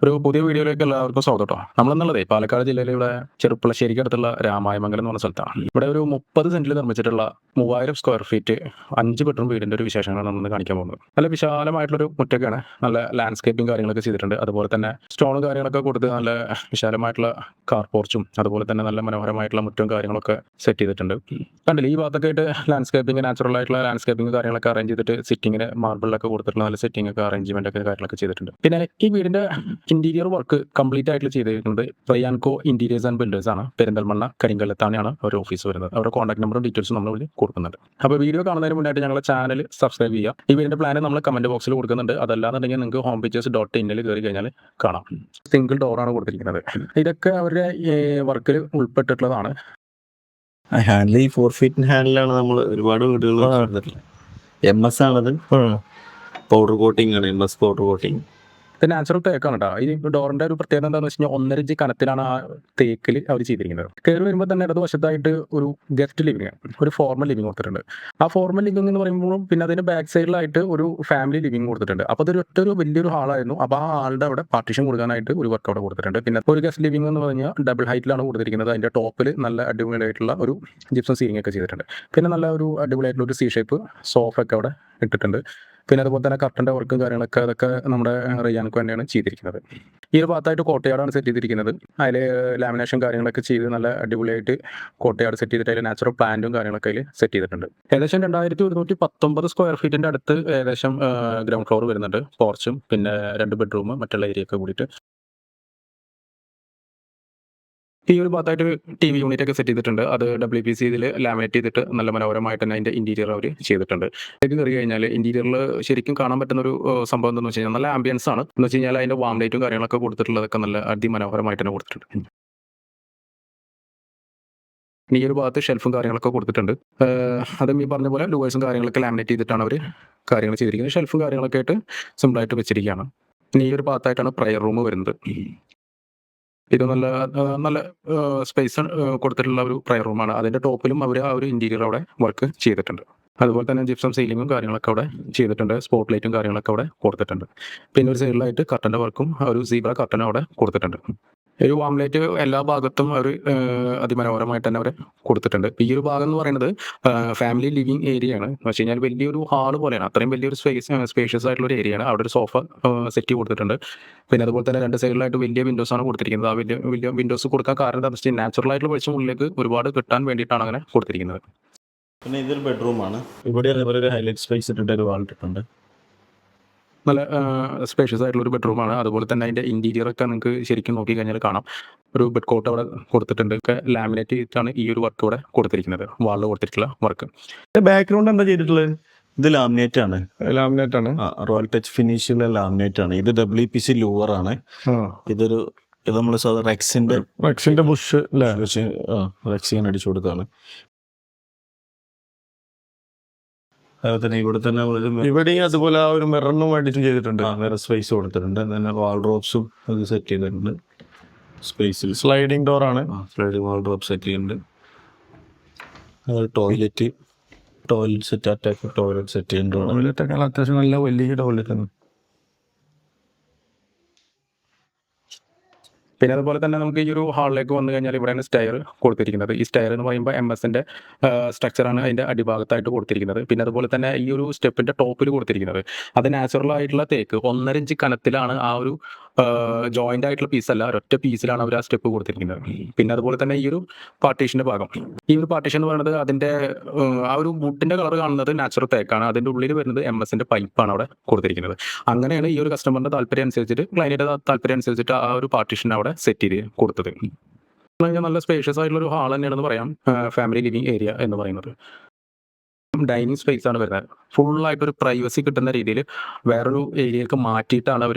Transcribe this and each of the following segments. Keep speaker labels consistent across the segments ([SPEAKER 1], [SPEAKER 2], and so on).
[SPEAKER 1] ഒരു പുതിയ വീഡിയോയിലേക്ക് എല്ലാവർക്കും സ്വാഗതം കേട്ടോ. നമ്മളെന്നുള്ളതേ പാലക്കാട് ജില്ലയിലെ ഇവിടെ ചെറുപ്പളശ്ശേരിക്ക് അടുത്തുള്ള രാമായമംഗലം എന്ന് പറഞ്ഞ സ്ഥലത്താണ്. ഇവിടെ ഒരു 30 സെന്റിൽ നിർമ്മിച്ചിട്ടുള്ള 3000 സ്ക്വയർ ഫീറ്റ് 5 ബെഡ്റൂം വീടിന്റെ ഒരു വിശേഷങ്ങളാണ് നമ്മൾ കാണിക്കാൻ പോകുന്നത്. നല്ല വിശാലമായിട്ടുള്ളൊരു മുറ്റൊക്കെയാണ്. നല്ല ലാൻഡ്സ്കേപ്പിംഗ് കാര്യങ്ങളൊക്കെ ചെയ്തിട്ടുണ്ട്. അതുപോലെ തന്നെ സ്റ്റോൺ കാര്യങ്ങളൊക്കെ കൊടുത്ത് നല്ല വിശാലമായിട്ടുള്ള കാർ പോർച്ചും അതുപോലെ തന്നെ നല്ല മനോഹരമായിട്ടുള്ള മുറ്റവും കാര്യങ്ങളൊക്കെ സെറ്റ് ചെയ്തിട്ടുണ്ട്. കണ്ടില്ല, ഈ ഭാഗത്തൊക്കെ ആയിട്ട് ലാൻഡ്സ്കേപ്പിംഗ്, നാച്ചുറൽ ആയിട്ടുള്ള ലാൻഡ്സ്കേപ്പിംഗ് കാര്യങ്ങളൊക്കെ അറേഞ്ച് ചെയ്തിട്ട് സിറ്റിങ്ങിന് മാർബിളിലൊക്കെ കൊടുത്തിട്ടുള്ള നല്ല സെറ്റിംഗ് ഒക്കെ അറേഞ്ച്മെന്റ് ഒക്കെ കാര്യങ്ങളൊക്കെ ചെയ്തിട്ടുണ്ട്. പിന്നെ ഈ വീടിന്റെ ഇന്റീരിയർ വർക്ക് കംപ്ലീറ്റ് ആയിട്ട് ചെയ്തിരിക്കുന്നത് റയാൻകോ ഇന്റീരിയേഴ്സ് ആൻഡ് ബിൽഡേഴ്സ് ആണ്. പെരിന്തൽമണ്ണ കരിങ്കല്ലത്താണിയാണ് അവരുടെ ഓഫീസ് വരുന്നത്. അവരുടെ കോൺടാക്ട് നമ്പറും ഡീറ്റെയിൽസും നമ്മൾ കൊടുക്കുന്നുണ്ട്. അപ്പോൾ വീഡിയോ കാണുന്നതിന് മുന്നായിട്ട് ഞങ്ങളുടെ ചാനൽ സബ്സ്ക്രൈബ് ചെയ്യുക. ഈ വീടിന്റെ പ്ലാൻ നമ്മൾ കമന്റ് ബോക്സിൽ കൊടുക്കുന്നുണ്ട്. അതല്ലാന്നുണ്ടെങ്കിൽ നിങ്ങൾക്ക് homepages.in കയറി കഴിഞ്ഞാൽ കാണാം. സിംഗിൾ ഡോറാണ് കൊടുത്തിരിക്കുന്നത്. ഇതൊക്കെ അവരുടെ വർക്കിൽ ഉൾപ്പെട്ടിട്ടുള്ളതാണ്.
[SPEAKER 2] ഹാൻഡിൽ ഈ 4 ഫീറ്റ് ഹാൻഡിലാണ് നമ്മൾ ഒരുപാട് വീടുകൾ MS ആണത്. പൗഡർ കോട്ടിംഗ് ആണ്, MS പൗഡർ കോട്ടിംഗ്.
[SPEAKER 1] ഇത് നാച്ചുറൽ തേക്കാണ് കേട്ടോ. ഈ ഡോറിന്റെ ഒരു പ്രത്യേകത എന്താണെന്ന് വെച്ച് കഴിഞ്ഞാൽ 1.5 ഇഞ്ച് കനത്തിലാണ് ആ തേക്കിൽ അവർ ചെയ്തിരിക്കുന്നത്. കയറി വരുമ്പോൾ തന്നെ ഇടതുവശത്തായിട്ട് ഒരു ഗസ്റ്റ് ലിവിംഗ്, ഒരു ഫോർമൽ ലിവിംഗ് കൊടുത്തിട്ടുണ്ട്. ആ ഫോർമൽ ലിവിംഗ് എന്ന് പറയുമ്പോഴും പിന്നെ അതിന് ബാക്ക് സൈഡിലായിട്ട് ഒരു ഫാമിലി ലിവിംഗ് കൊടുത്തിട്ടുണ്ട്. അപ്പോൾ അതൊരു ഒരു വലിയൊരു ഹാളായിരുന്നു. അപ്പോൾ ആ ആളുടെ അവിടെ പാർട്ടീഷൻ കൊടുക്കാനായിട്ട് ഒരു വർക്ക് അവിടെ കൊടുത്തിട്ടുണ്ട്. പിന്നെ ഒരു ഗസ്റ്റ് ലിവിംഗ് എന്ന് പറഞ്ഞാൽ ഡബിൾ ഹൈറ്റിലാണ് കൊടുത്തിരിക്കുന്നത്. അതിന്റെ ടോപ്പിൽ നല്ല അടിപൊളിയായിട്ടുള്ള ഒരു ജിപ്സം സീലിംഗ് ഒക്കെ ചെയ്തിട്ടുണ്ട്. പിന്നെ നല്ല ഒരു അടിപൊളിയായിട്ടുള്ള ഒരു C-ഷേപ്പ് സോഫ ഒക്കെ അവിടെ ഇട്ടിട്ടുണ്ട്. പിന്നെ അതുപോലെ തന്നെ കർട്ടൻ്റെ വർക്കും കാര്യങ്ങളൊക്കെ അതൊക്കെ നമ്മുടെ റയാൻകോ തന്നെയാണ് ചെയ്തിരിക്കുന്നത്. ഈ ഒരു ഭാഗത്തായിട്ട് കോട്ടയാടാണ് സെറ്റ് ചെയ്തിരിക്കുന്നത്. അതിൽ ലാമിനേഷൻ കാര്യങ്ങളൊക്കെ ചെയ്ത് നല്ല അടിപൊളിയായിട്ട് കോട്ടയാട് സെറ്റ് ചെയ്തിട്ട് അതിൽ നാച്ചുറൽ പ്ലാന്റും കാര്യങ്ങളൊക്കെ അതിൽ സെറ്റ് ചെയ്തിട്ടുണ്ട്. ഏകദേശം 2119 സ്ക്വയർ ഫീറ്റിന്റെ അടുത്ത് ഏകദേശം ഗ്രൗണ്ട് ഫ്ലോർ വരുന്നുണ്ട്. പോർച്ചും പിന്നെ 2 ബെഡ്റൂം മറ്റുള്ള ഏരിയ ഒക്കെ കൂടിയിട്ട്. ഈ ഒരു ഭാഗത്തായിട്ട് TV യൂണിറ്റ് ഒക്കെ സെറ്റ് ചെയ്തിട്ടുണ്ട്. അത് WPC ഇതിൽ ലാമിനേറ്റ് ചെയ്തിട്ട് നല്ല മനോഹരമായിട്ട് തന്നെ അതിന്റെ ഇന്റീരിയർ അവർ ചെയ്തിട്ടുണ്ട്. ഇത് കയറി കഴിഞ്ഞാൽ ഇന്റീരിയറിൽ ശരിക്കും കാണാൻ പറ്റുന്ന ഒരു സംഭവം എന്താണെന്ന് വെച്ച് കഴിഞ്ഞാൽ നല്ല ആംബിയൻസ് ആണ്. എന്ന് വെച്ച് കഴിഞ്ഞാൽ അതിന്റെ വാം ലൈറ്റും കാര്യങ്ങളൊക്കെ കൊടുത്തിട്ടുള്ളതൊക്കെ നല്ല അതിമനോഹരമായിട്ട് തന്നെ കൊടുത്തിട്ടുണ്ട്. ഈ ഒരു ഭാഗത്ത് ഷെൽഫും കാര്യങ്ങളൊക്കെ കൊടുത്തിട്ടുണ്ട്. അതും ഈ പറഞ്ഞ പോലെ ലൂവേഴ്സും കാര്യങ്ങളൊക്കെ ലാമിനേറ്റ് ചെയ്തിട്ടാണ് അവർ കാര്യങ്ങൾ ചെയ്തിരിക്കുന്നത്. ഷെൽഫും കാര്യങ്ങളൊക്കെ ആയിട്ട് സിമ്പിളായിട്ട് വെച്ചിരിക്കുകയാണ്. ഈ ഒരു ഭാഗത്തായിട്ടാണ് പ്രയർ റൂം വരുന്നത്. ഇത് നല്ല നല്ല സ്പേസ് കൊടുത്തിട്ടുള്ള ഒരു പ്രയർ റൂമാണ്. അതിന്റെ ടോപ്പിലും അവർ ആ ഒരു ഇന്റീരിയർ അവിടെ വർക്ക് ചെയ്തിട്ടുണ്ട്. അതുപോലെ തന്നെ ജിപ്സം സീലിങ്ങും കാര്യങ്ങളൊക്കെ അവിടെ ചെയ്തിട്ടുണ്ട്. സ്പോട്ട് ലൈറ്റും കാര്യങ്ങളൊക്കെ അവിടെ കൊടുത്തിട്ടുണ്ട്. പിന്നെ ഒരു സൈഡിലായിട്ട് കർട്ടൻ്റെ വർക്കും ഒരു സീബ്ര കർട്ടനും അവിടെ കൊടുത്തിട്ടുണ്ട്. ഒരു വാം ലൈറ്റ് എല്ലാ ഭാഗത്തും അവർ അതിമനോഹരമായിട്ട് തന്നെ അവർ കൊടുത്തിട്ടുണ്ട്. ഈ ഒരു ഭാഗം എന്ന് പറയുന്നത് ഫാമിലി ലിവിംഗ് ഏരിയ ആണ്. എന്ന് വെച്ച് കഴിഞ്ഞാൽ വലിയൊരു ഹാള് പോലെയാണ്. അത്രയും വലിയൊരു സ്പേഷ്യസ് ആയിട്ടുള്ള ഒരു ഏരിയ ആണ്. അവിടെ ഒരു സോഫ സെറ്റ് കൊടുത്തിട്ടുണ്ട്. പിന്നെ അതുപോലെ തന്നെ 2 സൈഡിലായിട്ട് വലിയ വിൻഡോസ് ആണ് കൊടുത്തിരിക്കുന്നത്. ആ വലിയ വിൻഡോസ് കൊടുക്കാൻ കാരണം എന്താണെന്ന് വെച്ചാൽ നാച്ചുറൽ ആയിട്ടുള്ള വെളിച്ചം ഉള്ളിലേക്ക് ഒരുപാട് കിട്ടാൻ വേണ്ടിയിട്ടാണ് അങ്ങനെ കൊടുത്തിരിക്കുന്നത്.
[SPEAKER 2] പിന്നെ ഇതൊരു ബെഡ്റൂമാണ്. ഇവിടെ അതേപോലെ ഒരു ഹൈലൈറ്റ് സ്പേസ് ഇട്ടിട്ട് ഒരു വാൾ ഇട്ടിട്ടുണ്ട്.
[SPEAKER 1] നല്ല സ്പേഷ്യസ് ആയിട്ടുള്ള ഒരു ബെഡ്റൂമാണ്. അതുപോലെ തന്നെ അതിന്റെ ഇന്റീരിയർ ഒക്കെ നിങ്ങൾക്ക് ശരിക്കും നോക്കി കഴിഞ്ഞാൽ കാണാം. ഒരു ബെഡ് കോട്ട് അവിടെ കൊടുത്തിട്ടുണ്ട്. ഒക്കെ ലാമിനേറ്റ് ചെയ്തിട്ടാണ് ഈ ഒരു വർക്ക് ഇവിടെ കൊടുത്തിരിക്കുന്നത്. വാളിൽ കൊടുത്തിട്ടുള്ള വർക്ക്.
[SPEAKER 3] ബാക്ക്ഗ്രൗണ്ട് എന്താ ചെയ്തിട്ടുള്ളത്?
[SPEAKER 2] ഇത് ലാമിനേറ്റ് ആണ്.
[SPEAKER 3] ലാമിനേറ്റ് ആണ്.
[SPEAKER 2] റോയൽ ടച്ച് ഫിനിഷിലുള്ള ലാമിനേറ്റ് ആണ്. ഇത് WPC ലൂവർ ആണ്. ഇത് നമ്മൾ റെക്സിന്റെ
[SPEAKER 3] ബുഷ്
[SPEAKER 2] റെക്സിൻ അടിച്ചു കൊടുത്താണ്. അതുപോലെ തന്നെ
[SPEAKER 3] ഇവിടെയും അതുപോലെ ആ ഒരു മിററിനും വേണ്ടിയിട്ടും ചെയ്തിട്ടുണ്ട്.
[SPEAKER 2] വേറെ സ്പേസ് കൊടുത്തിട്ടുണ്ട്. തന്നെ വാൾഡ്രോബ്സും അത് സെറ്റ് ചെയ്തിട്ടുണ്ട്. സ്പേസിൽ
[SPEAKER 3] സ്ലൈഡിംഗ് ഡോർ ആണ്.
[SPEAKER 2] സ്ലൈഡിംഗ് വാൾഡ്രോബ് സെറ്റ് ചെയ്യുന്നുണ്ട്. Toilet set attack toilet set ചെയ്യുന്നുണ്ട്.
[SPEAKER 3] ടോയ്ലറ്റ് ഒക്കെ അത്യാവശ്യം നല്ല വലിയ ടോയ്ലറ്റ് ആണ്.
[SPEAKER 1] പിന്നെ അതുപോലെ തന്നെ നമുക്ക് ഈ ഒരു ഹാളിലേക്ക് വന്നു കഴിഞ്ഞാൽ ഇവിടെയാണ് സ്റ്റെയർ കൊടുത്തിരിക്കുന്നത്. ഈ സ്റ്റെയർ എന്ന് പറയുമ്പോൾ MS-ന്റെ സ്ട്രക്ചറാണ് അതിന്റെ അടിഭാഗത്തായിട്ട് കൊടുത്തിരിക്കുന്നത്. പിന്നെ അതുപോലെ തന്നെ ഈ ഒരു സ്റ്റെപ്പിന്റെ ടോപ്പിൽ കൊടുത്തിരിക്കുന്നത് അത് നാച്ചുറൽ ആയിട്ടുള്ള തേക്ക് 1.5 ഇഞ്ച് കനത്തിലാണ്. ആ ഒരു ജോയിന്റ് ആയിട്ടുള്ള പീസല്ല, ഒരൊറ്റ പീസിലാണ് അവർ ആ സ്റ്റെപ്പ് കൊടുത്തിരിക്കുന്നത്. പിന്നെ അതുപോലെ തന്നെ ഈ ഒരു പാർട്ടീഷന്റെ ഭാഗം, ഈ ഒരു പാർട്ടീഷൻ എന്ന് പറയുന്നത് അതിന്റെ ആ ഒരു വുഡിന്റെ കളർ കാണുന്നത് നാച്ചുറൽ തേക്കാണ്. അതിന്റെ ഉള്ളിൽ വരുന്നത് MS-ന്റെ പൈപ്പാണ് അവിടെ കൊടുത്തിരിക്കുന്നത്. അങ്ങനെയാണ് ഈ ഒരു കസ്റ്റമറിന്റെ താല്പര്യം അനുസരിച്ചിട്ട്, ക്ലയന്റിന്റെ താല്പര്യം അനുസരിച്ചിട്ട് ആ ഒരു പാർട്ടീഷൻ അവിടെ സെറ്റ് ചെയ്ത് കൊടുത്തത്. നല്ല സ്പേഷ്യസ് ആയിട്ടുള്ള ഒരു ഹാൾ തന്നെയാണെന്ന് പറയാം. ഫാമിലി ലിവിംഗ് ഏരിയ എന്ന് പറയുന്നത് ഡൈനിങ് സ്പേസ് ആണ് വരുന്നത്. ഫുള്ളായിട്ടൊരു പ്രൈവസി കിട്ടുന്ന രീതിയിൽ വേറൊരു ഏരിയയിലേക്ക് മാറ്റിയിട്ടാണ് അവർ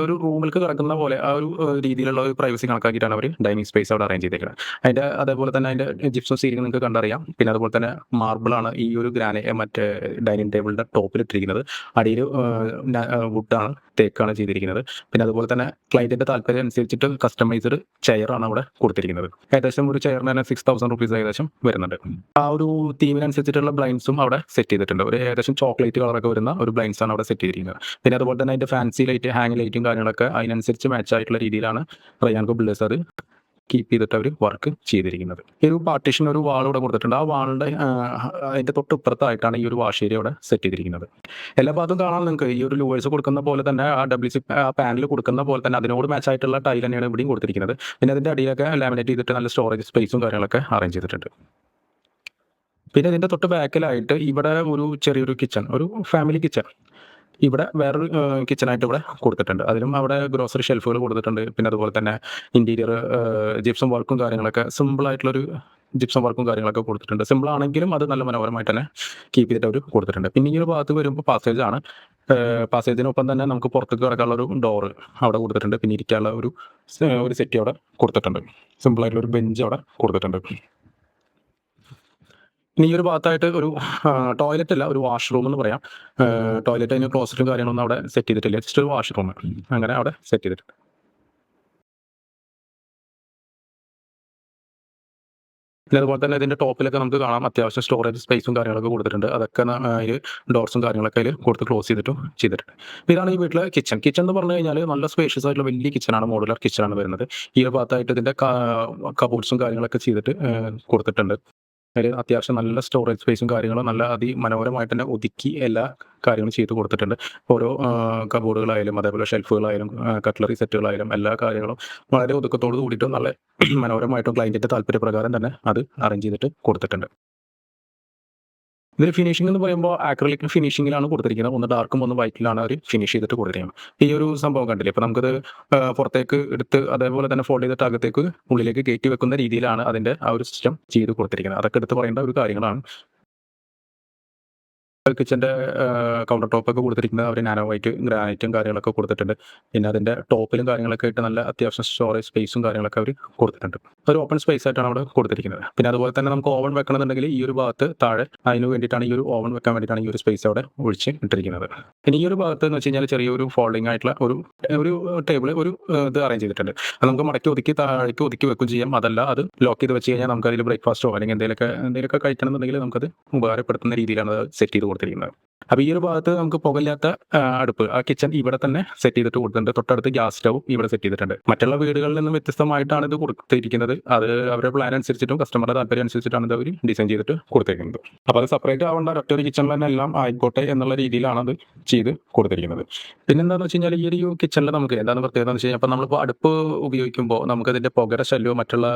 [SPEAKER 1] ഒരു റൂമിലേക്ക് കിടക്കുന്ന പോലെ ആ ഒരു രീതിയിലുള്ള ഒരു പ്രൈവസി കണക്കാക്കിയിട്ടാണ് അവർ ഡൈനിങ് സ്പേസ് അവിടെ അറേഞ്ച് ചെയ്തേക്കുന്നത്. അതിൻ്റെ അതേപോലെ തന്നെ അതിൻ്റെ ജിപ്സം സീലിംഗ് നിങ്ങൾക്ക് കണ്ടറിയാം. പിന്നെ അതുപോലെ തന്നെ മാർബിളാണ് ഈ ഒരു മറ്റേ ഡൈനിങ് ടേബിളിൻ്റെ ടോപ്പിലിട്ടിരിക്കുന്നത്. അടിയിൽ വുഡാണ്, തേക്കാണ് ചെയ്തിരിക്കുന്നത്. പിന്നെ അതുപോലെ തന്നെ ക്ലയൻറ്റിൻ്റെ താല്പര്യം അനുസരിച്ചിട്ട് കസ്റ്റമൈസ്ഡ് ചെയറാണ് അവിടെ കൊടുത്തിരിക്കുന്നത്. ഏകദേശം ഒരു ചെയറിന് തന്നെ 6000 റുപ്പീസ് ഏകദേശം വരുന്നുണ്ട്. ആ ഒരു തീമിനനുസരിച്ചിട്ടുള്ള ബ്ലൈൻഡ്സും ബ്ലൈൻഡ്സും അവിടെ സെറ്റ് ചെയ്തിട്ടുണ്ട്. ഒരു ഏകദേശം ചോക്ലേറ്റ് കളറൊക്കെ വരുന്ന ഒരു ബ്ലൈൻഡ്സ് ആണ് അവിടെ സെറ്റ് ചെയ്തിരിക്കുന്നത്. പിന്നെ അതുപോലെ തന്നെ അതിൻ്റെ ഫാൻസി ലൈറ്റ്, ഹാങ് ലൈറ്റും കാര്യങ്ങളൊക്കെ അതിനനുസരിച്ച് മാച്ച് ആയിട്ടുള്ള രീതിയിലാണ് റയാൻകോ ബിൽഡേഴ്സ് അത് കീപ്പ് ചെയ്തിട്ട് അവർ വർക്ക് ചെയ്തിരിക്കുന്നത്. ഈ ഒരു പാർട്ടീഷൻ ഒരു വാൾ ഇവിടെ കൊടുത്തിട്ടുണ്ട്. ആ വാളിൻ്റെ അതിൻ്റെ തൊട്ടിപ്പുറത്തായിട്ടാണ് ഈ ഒരു വാഷ് ഏരിയ അവിടെ സെറ്റ് ചെയ്തിരിക്കുന്നത്. എല്ലാ ഭാഗത്തും കാണാൻ നിങ്ങൾക്ക് ഈ ഒരു ലൂവേഴ്സ് കൊടുക്കുന്ന പോലെ തന്നെ ആ WC പാനൽ കൊടുക്കുന്ന പോലെ തന്നെ അതിനോട് മാച്ച് ആയിട്ടുള്ള ടൈൽ തന്നെയാണ് ഇവിടെയും കൊടുത്തിരിക്കുന്നത്. പിന്നെ അതിൻ്റെ അടിയിലൊക്കെ ലാമിനേറ്റ് ചെയ്തിട്ട് നല്ല സ്റ്റോറേജ് സ്പേസും കാര്യങ്ങളൊക്കെ അറേഞ്ച് ചെയ്തിട്ടുണ്ട്. പിന്നെ ഇതിൻ്റെ തൊട്ട് ബാക്കിലായിട്ട് ഇവിടെ ഒരു ചെറിയൊരു കിച്ചൺ, ഒരു ഫാമിലി കിച്ചൺ, ഇവിടെ വേറൊരു കിച്ചണായിട്ട് ഇവിടെ കൊടുത്തിട്ടുണ്ട്. അതിലും അവിടെ ഗ്രോസറി ഷെൽഫുകൾ കൊടുത്തിട്ടുണ്ട്. പിന്നെ അതുപോലെ തന്നെ ഇൻറ്റീരിയർ ജിപ്സം വർക്കും കാര്യങ്ങളൊക്കെ സിമ്പിളായിട്ടുള്ളൊരു ജിപ്സം വർക്കും കാര്യങ്ങളൊക്കെ കൊടുത്തിട്ടുണ്ട്. സിമ്പിൾ ആണെങ്കിലും അത് നല്ല മനോഹരമായിട്ട് തന്നെ കീപ്പ് ചെയ്തിട്ട് അവർ കൊടുത്തിട്ടുണ്ട്. പിന്നെ ഈ ഒരു ഭാഗത്ത് വരുമ്പോൾ പാസേജ് ആണ്. പാസേജിനൊപ്പം തന്നെ നമുക്ക് പുറത്തേക്ക് കിടക്കാനുള്ള ഒരു ഡോറ് അവിടെ കൊടുത്തിട്ടുണ്ട്. പിന്നെ ഇരിക്കാനുള്ള ഒരു സെറ്റ് അവിടെ കൊടുത്തിട്ടുണ്ട്. സിമ്പിളായിട്ടുള്ള ഒരു ബെഞ്ച് അവിടെ കൊടുത്തിട്ടുണ്ട്. ഇനി ഈ ഒരു ഭാഗത്തായിട്ട് ഒരു ടോയ്ലറ്റ് അല്ല, ഒരു വാഷ്റൂം എന്ന് പറയാം. ടോയ്ലറ്റ് അതിന് ക്ലോസറ്റും കാര്യങ്ങളൊന്നും അവിടെ സെറ്റ് ചെയ്തിട്ടില്ല, ജസ്റ്റ് ഒരു വാഷ്റൂം അങ്ങനെ അവിടെ സെറ്റ് ചെയ്തിട്ടുണ്ട്. പിന്നെ അതുപോലെ തന്നെ ഇതിൻ്റെ ടോപ്പിലൊക്കെ നമുക്ക് കാണാം അത്യാവശ്യം സ്റ്റോറേജ് സ്പേസും കാര്യങ്ങളൊക്കെ കൊടുത്തിട്ടുണ്ട്. അതൊക്കെ അതിൽ ഡോർസും കാര്യങ്ങളൊക്കെ അതിൽ കൊടുത്ത് ക്ലോസ് ചെയ്തിട്ടുണ്ട്. അപ്പോൾ ഇതാണ് ഈ വീട്ടിലെ കിച്ചൺ. കിച്ചൺ എന്ന് പറഞ്ഞു കഴിഞ്ഞാൽ നല്ല സ്പേഷ്യസ് ആയിട്ടുള്ള വലിയ കിച്ചണാണ്, മോഡുലർ കിച്ചണാണ് വരുന്നത്. ഈ ഒരു ഭാഗത്തായിട്ട് ഇതിൻ്റെ കബോർഡ്സും കാര്യങ്ങളൊക്കെ ചെയ്തിട്ട് കൊടുത്തിട്ടുണ്ട്. അതിൽ അത്യാവശ്യം നല്ല സ്റ്റോറേജ് സ്പേസും കാര്യങ്ങളും നല്ല അതിമനോഹരമായിട്ട് തന്നെ ഒതുക്കി എല്ലാ കാര്യങ്ങളും ചെയ്ത് കൊടുത്തിട്ടുണ്ട്. ഓരോ കബോർഡുകളായാലും അതേപോലെ ഷെൽഫുകളായാലും കട്ട്ലറി സെറ്റുകളായാലും എല്ലാ കാര്യങ്ങളും വളരെ ഒതുക്കത്തോട് കൂടിയിട്ട് നല്ല മനോഹരമായിട്ടും ക്ലയൻറ്റിൻ്റെ താല്പര്യപ്രകാരം തന്നെ അത് അറേഞ്ച് ചെയ്തിട്ട് കൊടുത്തിട്ടുണ്ട്. ഇതിൽ ഫിനിഷിംഗ് എന്ന് പറയുമ്പോൾ ആക്രിലിക് ഫിനിഷിങ്ങിലാണ് കൊടുത്തിരിക്കുന്നത്. ഒന്ന് ഡാർക്കും ഒന്ന് വൈറ്റിലാണ് അവർ ഫിനിഷ് ചെയ്തിട്ട് കൊടുത്തിരിക്കുന്നത്. ഈ ഒരു സംഭവം കണ്ടില്ലേ, ഇപ്പോൾ നമുക്കത് പുറത്തേക്ക് എടുത്ത് അതേപോലെ തന്നെ ഫോൾഡ് ചെയ്തിട്ട് അകത്തേക്ക് ഉള്ളിലേക്ക് കയറ്റി വെക്കുന്ന രീതിയിലാണ് അതിൻ്റെ ആ ഒരു സിസ്റ്റം ചെയ്ത് കൊടുത്തിരിക്കുന്നത്. അതൊക്കെ എടുത്ത് പറയേണ്ട ഒരു കാര്യങ്ങളാണ്. കിച്ചൻ്റെ കൗണ്ടർ ടോപ്പൊക്കെ കൊടുത്തിരിക്കുന്നത് അവർ നാനോ വൈറ്റ് ഗ്രാനൈറ്റും കാര്യങ്ങളൊക്കെ കൊടുത്തിട്ടുണ്ട്. പിന്നെ അതിൻ്റെ ടോപ്പിലും കാര്യങ്ങളൊക്കെ ആയിട്ട് നല്ല അത്യാവശ്യം സ്റ്റോറേജ് സ്പേസും കാര്യങ്ങളൊക്കെ അവർ കൊടുത്തിട്ടുണ്ട്. ഒരു ഓപ്പൺ സ്പേസ് ആയിട്ടാണ് അവിടെ കൊടുത്തിരിക്കുന്നത്. പിന്നെ അതുപോലെ തന്നെ നമുക്ക് ഓവൻ വെക്കണമെന്നുണ്ടെങ്കിൽ ഈ ഒരു ഭാഗത്ത് താഴെ അതിന് വേണ്ടിയിട്ടാണ് ഈ ഒരു ഓവൻ വെക്കാൻ വേണ്ടിയിട്ടാണ് ഈ ഒരു സ്പേസ് അവിടെ ഒഴിച്ച് ഇട്ടിരിക്കുന്നത്. പിന്നെ ഈ ഒരു ഭാഗത്ത് എന്ന് വെച്ച് കഴിഞ്ഞാൽ ചെറിയൊരു ഫോൾഡിംഗ് ആയിട്ടുള്ള ഒരു ടേബിൾ ഒരു ഇത് അറേഞ്ച് ചെയ്തിട്ടുണ്ട്. അത് നമുക്ക് മടക്കി ഒതുക്കി താഴേക്ക് ഒതുക്കി വെക്കുകയും ചെയ്യാം. അതല്ല അത് ലോക്ക് ചെയ്ത് വെച്ച് കഴിഞ്ഞാൽ നമുക്ക് അതിൽ ബ്രേക്ക്ഫാസ്റ്റോ അല്ലെങ്കിൽ എന്തെങ്കിലുമൊക്കെ കഴിക്കണം എന്നുണ്ടെങ്കിൽ നമുക്കത് ഉപകാരപ്പെടുത്തുന്ന രീതിയിലാണ് അത് സെറ്റ് ചെയ്ത് കൊടുത്തിരിക്കുന്നത്. അപ്പോൾ ഈ ഒരു ഭാഗത്ത് നമുക്ക് പുകയില്ലാത്ത അടുപ്പ്, ആ കിച്ചൺ ഇവിടെ തന്നെ സെറ്റ് ചെയ്തിട്ട് കൊടുത്തിട്ടുണ്ട്. തൊട്ടടുത്ത് ഗ്യാസ് സ്റ്റവ് ഇവിടെ സെറ്റ് ചെയ്തിട്ടുണ്ട്. മറ്റുള്ള വീടുകളിൽ നിന്നും വ്യത്യസ്തമായിട്ടാണ് ഇത് കൊടുത്തിരിക്കുന്നത്. അത് അവരുടെ പ്ലാൻ അനുസരിച്ചിട്ടും കസ്റ്റമറുടെ താല്പര്യം അനുസരിച്ചിട്ടാണ് ഇത് അവർ ഡിസൈൻ ചെയ്തിട്ട് കൊടുത്തിരിക്കുന്നത്. അപ്പോൾ അത് സെപ്പറേറ്റ് ആവേണ്ട ഒറ്റൊരു കിച്ചണിൽ തന്നെ എല്ലാം ആയിക്കോട്ടെ എന്നുള്ള രീതിയിലാണ് അത് ചെയ്ത് കൊടുത്തിരിക്കുന്നത്. പിന്നെ എന്താണെന്ന് വെച്ച് കഴിഞ്ഞാൽ ഈ ഒരു കിച്ചണിൽ നമുക്ക് എന്താണ് പ്രത്യേകത എന്ന് വെച്ച് കഴിഞ്ഞാൽ, അപ്പോൾ നമ്മളിപ്പോൾ അടുപ്പ് ഉപയോഗിക്കുമ്പോൾ നമുക്കതിൻ്റെ പുകയുടെ ശല്യമോ മറ്റുള്ള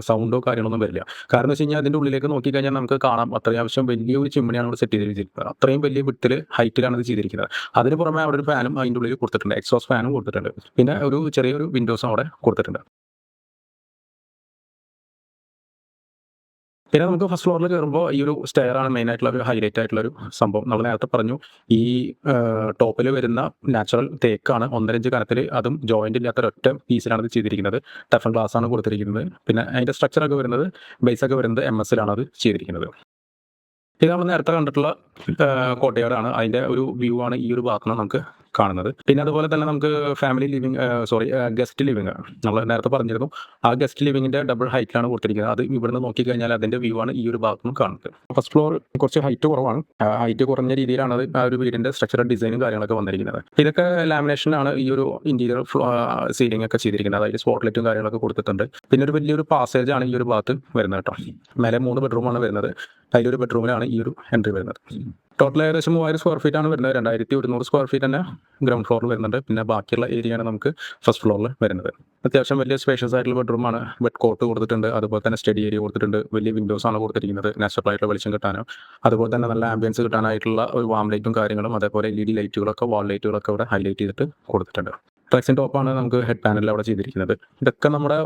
[SPEAKER 1] സൗണ്ടോ കാര്യങ്ങളൊന്നും വരില്ല. കാരണം എന്ന് വെച്ച് കഴിഞ്ഞാൽ അതിൻ്റെ ഉള്ളിലേക്ക് നോക്കിക്കഴിഞ്ഞാൽ നമുക്ക് കാണാം അത്യാവശ്യം വലിയൊരു ചിമ്മിണിയാണ് ഇവിടെ സെറ്റ് ചെയ്തിരിക്കുന്നത്. അത്രയും വലിയ വിട്ടിൽ ഹൈറ്റിലാണ് ഇത് ചെയ്തിരിക്കുന്നത്. അതിന് പുറമെ അവിടെ ഒരു ഫാനും അതിൻ്റെ ഉള്ളിൽ കൊടുത്തിട്ടുണ്ട്, എക്സോസ് ഫാനും കൊടുത്തിട്ടുണ്ട്. പിന്നെ ഒരു ചെറിയൊരു വിൻഡോസും അവിടെ കൊടുത്തിട്ടുണ്ട്. പിന്നെ നമുക്ക് ഫസ്റ്റ് ഫ്ലോറിൽ കയറുമ്പോൾ ഈ ഒരു സ്റ്റെയർ ആണ് മെയിൻ ആയിട്ടുള്ള ഒരു ഹൈലൈറ്റ് ആയിട്ടുള്ള ഒരു സംഭവം. നമ്മൾ നേരത്തെ പറഞ്ഞു ഈ ടോപ്പിൽ വരുന്ന നാച്ചുറൽ തേക്കാണ് 1.5 ഇഞ്ച് കനത്തിൽ, അതും ജോയിന്റ് ഇല്ലാത്ത ഒറ്റ പീസിലാണ് ഇത് ചെയ്തിരിക്കുന്നത്. ടഫൻ ഗ്ലാസ് ആണ് കൊടുത്തിരിക്കുന്നത്. പിന്നെ അതിൻ്റെ സ്ട്രക്ചറൊക്കെ വരുന്നത് ബേസൊക്കെ വരുന്നത് MS അത് ചെയ്തിരിക്കുന്നത്. ഇത് നമ്മൾ നേരത്തെ കണ്ടിട്ടുള്ള കോട്ടയാടാണ്. അതിൻ്റെ ഒരു വ്യൂ ആണ് ഈ ഒരു ഭാഗത്ത് നിന്ന് നമുക്ക് കാണുന്നത്. പിന്നെ അതുപോലെ തന്നെ നമുക്ക് ഫാമിലി ലിവിങ് ഗസ്റ്റ് ലിവിങ് നമ്മൾ നേരത്തെ പറഞ്ഞിരുന്നു. ആ ഗസ്റ്റ് ലിവിങ്ങിൻ്റെ ഡബിൾ ഹൈറ്റിലാണ് കൊടുത്തിരിക്കുന്നത്. അത് ഇവിടുന്ന് നോക്കിക്കഴിഞ്ഞാൽ അതിൻ്റെ വ്യൂ ആണ് ഈ ഒരു ഭാഗത്ത് നിന്ന് കാണുന്നത്. ഫസ്റ്റ് ഫ്ലോർ കുറച്ച് ഹൈറ്റ് കുറവാണ്. ഹൈറ്റ് കുറഞ്ഞ രീതിയിലാണ് അത് ആ ഒരു വീടിൻ്റെ സ്ട്രക്ചറൽ ഡിസൈനും കാര്യങ്ങളൊക്കെ വന്നിരിക്കുന്നത്. ഇതൊക്കെ ലാമിനേഷനാണ് ഈ ഒരു ഇൻറ്റീരിയർ സീലിംഗ് ഒക്കെ ചെയ്തിരിക്കുന്നത്. അതിൽ സ്പോട്ട് ലൈറ്റും കാര്യങ്ങളൊക്കെ കൊടുത്തിട്ടുണ്ട്. പിന്നെ ഒരു വലിയൊരു പാസേജ് ആണ് ഈ ഒരു ഭാഗത്ത് വരുന്നത് കേട്ടോ. മേലെ 3 ബെഡ്റൂമാണ് വരുന്നത്. അതിലൊരു ബെഡ്റൂമിലാണ് ഈ ഒരു എൻട്രി വരുന്നത്. ടോട്ടൽ ഏകദേശം 3000 സ്ക്വയർ ഫീറ്റ് ആണ് വരുന്നത്. 2100 സ്ക്വയർ ഫീറ്റ് തന്നെ ഗ്രൗണ്ട് ഫ്ലോറിൽ വരുന്നുണ്ട്. പിന്നെ ബാക്കിയുള്ള ഏരിയയാണ് നമുക്ക് ഫസ്റ്റ് ഫ്ലോറിൽ വരുന്നത്. അത്യാവശ്യം വലിയ സ്പേഷ്യസ് ആയിട്ടുള്ള ബെഡ്റൂമാണ്. ബെഡ് കോട്ട് കൊടുത്തിട്ടുണ്ട്. അതുപോലെ തന്നെ സ്റ്റഡി ഏരിയ കൊടുത്തിട്ടുണ്ട്. വലിയ വിൻഡോസ് ആണ് കൊടുത്തിരിക്കുന്നത്, നാച്ചുറൽ ആയിട്ടുള്ള വെളിച്ചം കിട്ടാനോ അതുപോലെ തന്നെ നല്ല ആംബിയൻസ് കിട്ടാനായിട്ടുള്ള ഒരു വാം ലൈറ്റും കാര്യങ്ങളും അതേപോലെ LED ലൈറ്റുകളൊക്കെ വാൾ ലൈറ്റുകളൊക്കെ ഇവിടെ ഹൈലൈറ്റ് ചെയ്തിട്ട് കൊടുത്തിട്ടുണ്ട്. ട്രക്സിൻ ടോപ്പാണ് നമുക്ക് ഹെഡ് പാനലിൽ അവിടെ ചെയ്തിരിക്കുന്നത്. ഇതൊക്കെ നമ്മുടെ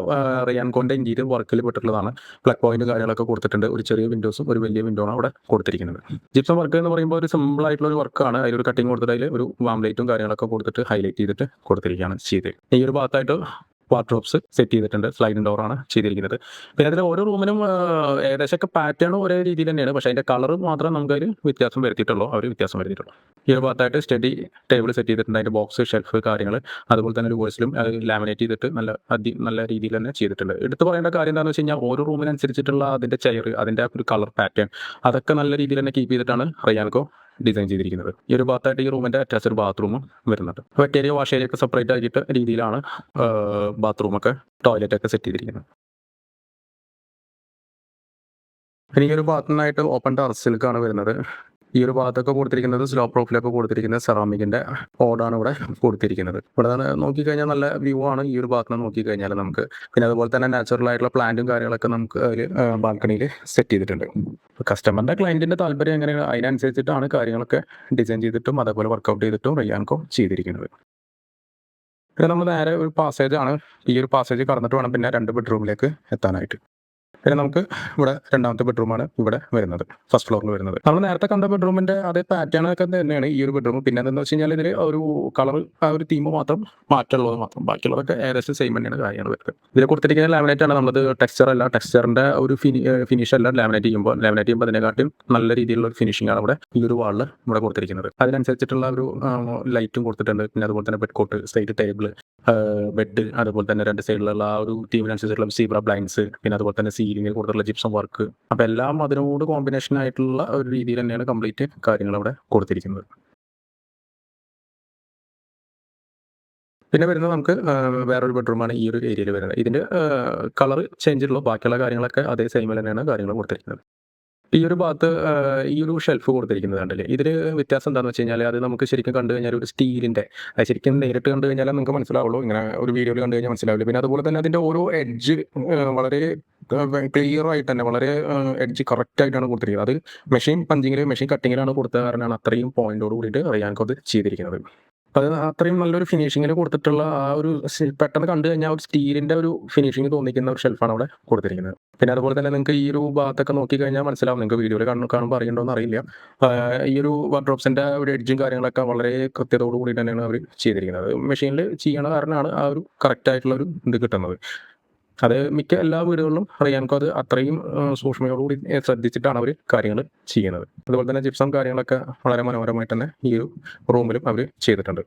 [SPEAKER 1] റയാൻകോൻ്റെ ഇൻറ്റീരിയർ വർക്കിൽ പെട്ടിട്ടുള്ളതാണ്. പ്ലഗ് പോയിന്റ് കാര്യങ്ങളൊക്കെ കൊടുത്തിട്ടുണ്ട്. ഒരു ചെറിയ വിൻഡോസും ഒരു വലിയ വിൻഡോആണ് അവിടെ കൊടുത്തിരിക്കുന്നത്. ജിപ്സം വർക്ക് എന്ന് പറയുമ്പോൾ ഒരു സിമ്പിൾ ആയിട്ടുള്ള ഒരു വർക്കാണ്. അതിലൊരു കട്ടിങ് കൊടുത്തിട്ട് അതിൽ ഒരു വാം ലൈറ്റും കാര്യങ്ങളൊക്കെ കൊടുത്തിട്ട് ഹൈലൈറ്റ് ചെയ്തിട്ട് കൊടുത്തിരിക്കുകയാണ് ചെയ്ത്. ഈ ഒരു ഭാഗത്തായിട്ട് വാർഡ്രോബ്സ് സെറ്റ് ചെയ്തിട്ടുണ്ട്. സ്ലൈഡിംഗ് ഡോറാണ് ചെയ്തിരിക്കുന്നത്. പിന്നെ അതിൽ ഓരോ റൂമിനും ഏകദേശമൊക്കെ പാറ്റേൺ ഒരേ രീതിയിൽ തന്നെയാണ്. പക്ഷേ അതിൻ്റെ കളർ മാത്രം നമുക്കതിൽ വ്യത്യാസം വരുത്തിയിട്ടുള്ളൂ. ഈ ഒരു ഭാഗത്തായിട്ട് സ്റ്റഡി ടേബിൾ സെറ്റ് ചെയ്തിട്ടുണ്ട്. അതിൻ്റെ ബോക്സ്, ഷെൽഫ് കാര്യങ്ങൾ, അതുപോലെ തന്നെ ഒരു വോയിസിലും ലാമിനേറ്റ് ചെയ്തിട്ട് നല്ല രീതിയിൽ തന്നെ ചെയ്തിട്ടുണ്ട്. എടുത്തു പറയേണ്ട കാര്യം എന്താണെന്ന് വെച്ച് കഴിഞ്ഞാൽ ഓരോ റൂമിനനുസരിച്ചിട്ടുള്ള അതിൻ്റെ ചെയർ, അതിൻ്റെ ഒരു കളർ പാറ്റേൺ അതൊക്കെ നല്ല രീതിയിൽ തന്നെ കീപ്പ് ചെയ്തിട്ടാണ് റയാൻകോ ഡിസൈൻ ചെയ്തിരിക്കുന്നത്. ഈ ഒരു ഭാഗത്തായിട്ട് ഈ റൂമിൻ്റെ അറ്റാച്ച്ഡ് ബാത്റൂമും വരുന്നുണ്ട്. വെറ്റ് ഏരിയ, വാഷ് ഏരിയ ഒക്കെ സെപ്പറേറ്റ് ആക്കിയിട്ട് രീതിയിലാണ് ബാത്റൂമൊക്കെ ടോയ്ലറ്റൊക്കെ സെറ്റ് ചെയ്തിരിക്കുന്നത്. പിന്നെ ഈ ഒരു ഭാഗത്തുനിന്നായിട്ട് ഓപ്പൺ ടെറസിലേക്കാണ് വരുന്നത്. ഈ ഒരു ഭാഗത്തൊക്കെ കൊടുത്തിരിക്കുന്നത് സ്ലോ പ്രൂഫിലൊക്കെ കൊടുത്തിരിക്കുന്നത് സെറാമിക്കിൻ്റെ ഓടാണ് ഇവിടെ കൊടുത്തിരിക്കുന്നത്. ഇവിടെ നിന്ന് നോക്കിക്കഴിഞ്ഞാൽ നല്ല വ്യൂ ആണ് ഈ ഒരു ഭാഗത്ത് നിന്ന് നോക്കിക്കഴിഞ്ഞാൽ നമുക്ക്. പിന്നെ അതുപോലെ തന്നെ നാച്ചുറൽ ആയിട്ടുള്ള പ്ലാന്റും കാര്യങ്ങളൊക്കെ നമുക്ക് അതിൽ ബാൽക്കണിയിൽ സെറ്റ് ചെയ്തിട്ടുണ്ട്. കസ്റ്റമറിൻ്റെ ക്ലയൻറ്റിൻ്റെ താല്പര്യം എങ്ങനെയാണ് അതിനനുസരിച്ചിട്ടാണ് കാര്യങ്ങളൊക്കെ ഡിസൈൻ ചെയ്തിട്ടും അതേപോലെ വർക്കൗട്ട് ചെയ്തിട്ടും റയാൻകോ ചെയ്തിരിക്കുന്നത്. പിന്നെ നമ്മൾ നേരെ ഒരു പാസേജ് ആണ്. ഈ ഒരു പാസേജ് കടന്നിട്ട് വേണം പിന്നെ 2 ബെഡ്റൂമിലേക്ക് എത്താനായിട്ട്. പിന്നെ നമുക്ക് ഇവിടെ രണ്ടാമത്തെ ബെഡ്റൂമാണ് ഇവിടെ വരുന്നത്, ഫസ്റ്റ് ഫ്ലോറിൽ വരുന്നത്. നമ്മൾ നേരത്തെ കണ്ട ബെഡ്റൂമിൻ്റെ അതേ പാറ്റേൺ ഒക്കെ തന്നെയാണ് ഈ ഒരു ബെഡ്റൂം. പിന്നെ എന്താണെന്ന് വെച്ച് കഴിഞ്ഞാൽ ഇതിൽ ഒരു കളർ, ആ ഒരു തീം മാത്രം മാറ്റമുള്ളത് മാത്രം, ബാക്കിയുള്ളതൊക്കെ ഏകദേശം സെയിം തന്നെയാണ് കാര്യങ്ങൾ വരുന്നത്. ഇതിൽ കൊടുത്തിരിക്കുന്ന ലാമിനേറ്റ് ആണ്. നമ്മളത് ടെക്സ്ചർ അല്ല, ടെക്സ്ചറിൻ്റെ ഒരു ഫിനിഷ് അല്ല. ലാമിനേറ്റ് ചെയ്യുമ്പോൾ അതിനെക്കാട്ടും നല്ല രീതിയിലുള്ള ഒരു ഫിനിഷിംഗ് ആണ് ഇവിടെ ഈ ഒരു വാളിൽ ഇവിടെ കൊടുത്തിരിക്കുന്നത്. അതിനനുസരിച്ചിട്ടുള്ള ഒരു ലൈറ്റും കൊടുത്തിട്ടുണ്ട്. പിന്നെ അതുപോലെ തന്നെ bed cot, side table, bed, അതുപോലെ തന്നെ 2 സൈഡിലുള്ള ആ ഒരു തീമിനനുസരിച്ചുള്ള സീബ്ര ബ്ലൈൻഡ്സ്, പിന്നെ അതുപോലെ തന്നെ സീലിംഗിൽ കൊടുത്തിട്ടുള്ള ജിപ്സം വർക്ക്. അപ്പോൾ എല്ലാം അതിനോട് കോമ്പിനേഷൻ ആയിട്ടുള്ള ഒരു രീതിയിൽ തന്നെയാണ് കംപ്ലീറ്റ് കാര്യങ്ങൾ അവിടെ കൊടുത്തിരിക്കുന്നത്. പിന്നെ വരുന്നത് നമുക്ക് വേറൊരു ബെഡ്റൂമാണ് ഈ ഒരു ഏരിയയിൽ വരുന്നത്. ഇതിൻ്റെ കളർ ചേഞ്ച് ഉള്ളൂ, ബാക്കിയുള്ള കാര്യങ്ങളൊക്കെ അതേ സെയിമിൽ തന്നെയാണ് കാര്യങ്ങൾ കൊടുത്തിരിക്കുന്നത്. ഈ ഒരു ഭാഗത്ത് ഈ ഒരു ഷെൽഫ് കൊടുത്തിരിക്കുന്നത് കണ്ടില്ലേ, ഇതിൽ വ്യത്യാസം എന്താണെന്ന് വെച്ച് കഴിഞ്ഞാൽ അത് നമുക്ക് ശരിക്കും കണ്ടു കഴിഞ്ഞാൽ ഒരു സ്റ്റീലിൻ്റെ, അത് ശരിക്കും നേരിട്ട് കണ്ടു കഴിഞ്ഞാൽ നിങ്ങൾക്ക് മനസ്സിലാവുള്ളൂ, ഇങ്ങനെ ഒരു വീഡിയോയിൽ കണ്ടു കഴിഞ്ഞാൽ മനസ്സിലാവില്ല. പിന്നെ അതുപോലെ തന്നെ അതിൻ്റെ ഓരോ എഡ്ജ് വളരെ ക്ലിയർ ആയിട്ട് തന്നെ, വളരെ എഡ്ജ് കറക്റ്റ് ആയിട്ടാണ് കൊടുത്തിരിക്കുന്നത്. അത് മെഷീൻ കട്ടിങ്ങിലാണ് കൊടുത്ത കാരണമാണ് അത്രയും പോയിന്റോട് കൂടിയിട്ട് റയാൻകോ അത് ചെയ്തിരിക്കുന്നത്. അപ്പോൾ അത് അത്രയും നല്ലൊരു ഫിനിഷിങ്ങിൽ കൊടുത്തിട്ടുള്ള ആ ഒരു പെട്ടെന്ന് കണ്ടു കഴിഞ്ഞാൽ ഒരു സ്റ്റീലിൻ്റെ ഒരു ഫിനിഷിങ് തോന്നിക്കുന്ന ഒരു ഷെൽഫാണ് അവിടെ കൊടുത്തിരിക്കുന്നത്. പിന്നെ അതുപോലെ തന്നെ നിങ്ങൾക്ക് ഈ ഒരു ഭാഗത്തൊക്കെ നോക്കിക്കഴിഞ്ഞാൽ മനസ്സിലാവും, നിങ്ങൾക്ക് വീഡിയോയിൽ കാണുമ്പോൾ അറിയണ്ടോന്ന് അറിയില്ല. ഈ ഒരു വാർഡ്രോബ്സിൻ്റെ ഒരു എഡ്ജും കാര്യങ്ങളൊക്കെ വളരെ കൃത്യതയോട് കൂടി തന്നെയാണ് അവർ ചെയ്തിരിക്കുന്നത്. മെഷീനിൽ ചെയ്യണ കാരണമാണ് ആ ഒരു കറക്റ്റ് ആയിട്ടുള്ള ഒരു ഇത് കിട്ടുന്നത്. അത് മിക്ക എല്ലാ വീടുകളിലും റയാൻകോ അത് അത്രയും സൂക്ഷ്മതയോടുകൂടി ശ്രദ്ധിച്ചിട്ടാണ് അവർ കാര്യങ്ങൾ ചെയ്യുന്നത്. അതുപോലെ തന്നെ ജിപ്സം കാര്യങ്ങളൊക്കെ വളരെ മനോഹരമായിട്ട് തന്നെ ഈ ഒരു റൂമിലും അവർ ചെയ്തിട്ടുണ്ട്.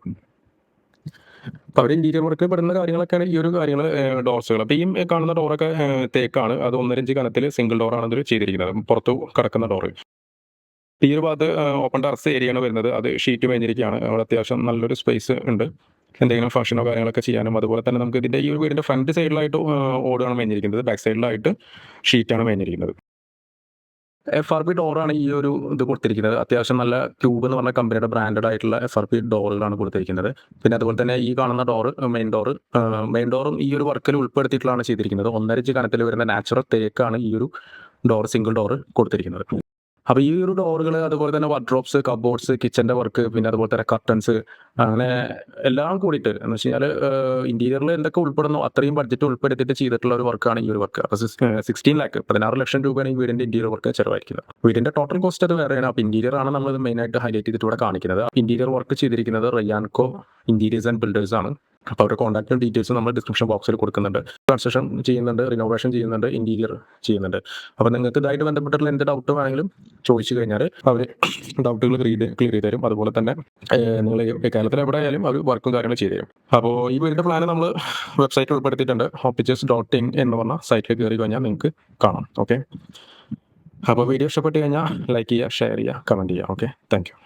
[SPEAKER 1] അപ്പോൾ അവർ ഇൻറ്റീരിയർ വർക്കിൽ പെടുന്ന കാര്യങ്ങളൊക്കെയാണ് ഈ ഒരു കാര്യങ്ങൾ, ഡോർസുകൾ. അപ്പോൾ ഈ കാണുന്ന ഡോറൊക്കെ തേക്കാണ്. അത് 1.5 ഇഞ്ച് കനത്തിൽ സിംഗിൾ ഡോറാണ് അതിൽ ചെയ്തിരിക്കുന്നത്, പുറത്തു കിടക്കുന്ന ഡോറ്. ഈ ഒരു ഭാഗത്ത് ഓപ്പൺ ടെറസ് ഏരിയയാണ് വരുന്നത്. അത് ഷീറ്റ് മേഞ്ഞിരിക്കുകയാണ്. അവിടെ അത്യാവശ്യം നല്ലൊരു സ്പേസ് ഉണ്ട് എന്തെങ്കിലും ഫംഗ്ഷനോ കാര്യങ്ങളൊക്കെ ചെയ്യാനും. അതുപോലെ തന്നെ നമുക്ക് ഇതിൻ്റെ ഈ ഒരു വീടിൻ്റെ ഫ്രണ്ട് സൈഡിലായിട്ട് ഓടാണ് മേഞ്ഞിരിക്കുന്നത്, ബാക്ക് സൈഡിലായിട്ട് ഷീറ്റാണ് മേഞ്ഞിരിക്കുന്നത്. FRP ഡോറാണ് ഈ ഒരു ഇത് കൊടുത്തിരിക്കുന്നത്. അത്യാവശ്യം നല്ല ട്യൂബ് എന്ന് പറഞ്ഞ കമ്പനിയുടെ ബ്രാൻഡഡ് ആയിട്ടുള്ള FRP ഡോറുകളാണ് കൊടുത്തിരിക്കുന്നത്. പിന്നെ അതുപോലെ തന്നെ ഈ കാണുന്ന ഡോറ് മെയിൻ ഡോറും ഈ ഒരു വർക്കിൽ ഉൾപ്പെടുത്തിയിട്ടുള്ളതാണ് ചെയ്തിരിക്കുന്നത്. 1.5 ഇഞ്ച് കനത്തിൽ വരുന്ന നാച്ചുറൽ തേക്കാണ് ഈ ഒരു സിംഗിൾ ഡോറ് കൊടുത്തിരിക്കുന്നത്. അപ്പോൾ ഈ ഒരു ഡോറുകൾ, അതുപോലെ തന്നെ വാർഡ്രോബ്സ്, കബോർഡ്സ്, കിച്ചൻ്റെ വർക്ക്, പിന്നെ അതുപോലെ തന്നെ കർട്ടൻസ്, അങ്ങനെ എല്ലാം കൂടിയിട്ട് എന്ന് വെച്ച് കഴിഞ്ഞാൽ ഇൻറ്റീരിയറിൽ എന്തൊക്കെ ഉൾപ്പെടുന്നു അത്രയും ബഡ്ജറ്റ് ഉൾപ്പെടുത്തിയിട്ട് ചെയ്തിട്ടുള്ള ഒരു വർക്കാണ് ഈ ഒരു വർക്ക്. അപ്പോൾ 16 ലക്ഷം രൂപയാണ് ഈ വീടിൻ്റെ ഇൻറ്റീരിയർ വർക്ക് ചിലവായിരിക്കുന്നത്. വീടിൻ്റെ ടോട്ടൽ കോസ്റ്റ് അത് വേറെയാണ്. അപ്പോൾ ഇൻറ്റീരിയർ ആണ് നമ്മൾ മെയിനായിട്ട് ഹൈലൈറ്റ് ചെയ്തിട്ട് ഇവിടെ കാണിക്കുന്നത്. ഇൻറ്റീരിയർ വർക്ക് ചെയ്തിരിക്കുന്നത് റയാൻകോ ഇൻറ്റീരിയേഴ്സ് ആൻഡ് ബിൽഡേഴ്സ് ആണ്. അപ്പോൾ അവരുടെ കോൺടാക്റ്റും ഡീറ്റെയിൽസും നമ്മൾ ഡിസ്ക്രിപ്ഷൻ ബോക്സിൽ കൊടുക്കുന്നുണ്ട്. കൺസ്ട്രക്ഷൻ ചെയ്യുന്നുണ്ട്, റിനോവേഷൻ ചെയ്യുന്നുണ്ട്, ഇൻറ്റീരിയർ ചെയ്യുന്നുണ്ട്. അപ്പോൾ നിങ്ങൾക്ക് ഇതായിട്ട് ബന്ധപ്പെട്ടിട്ടുള്ള എന്ത് ഡൗട്ട് വേണമെങ്കിലും ചോദിച്ചു കഴിഞ്ഞാൽ അവർ ഡൗട്ടുകൾ ക്ലിയർ ചെയ്ത് തരും. അതുപോലെ തന്നെ നിങ്ങൾ കേരളത്തിൽ എവിടെ ആയാലും അവർ വർക്കും കാര്യങ്ങളും ചെയ്തു തരും. അപ്പോൾ ഈ വീടിൻ്റെ പ്ലാൻ നമ്മൾ വെബ്സൈറ്റിൽ ഉൾപ്പെടുത്തിയിട്ടുണ്ട്. hoppitches.in എന്ന് പറഞ്ഞ സൈറ്റിൽ കയറി കഴിഞ്ഞാൽ നിങ്ങൾക്ക് കാണാം. ഓക്കെ, അപ്പോൾ വീഡിയോ ഇഷ്ടപ്പെട്ട് കഴിഞ്ഞാൽ ലൈക്ക് ചെയ്യുക, ഷെയർ ചെയ്യുക, കമൻറ്റ് ചെയ്യുക. Okay, thank you.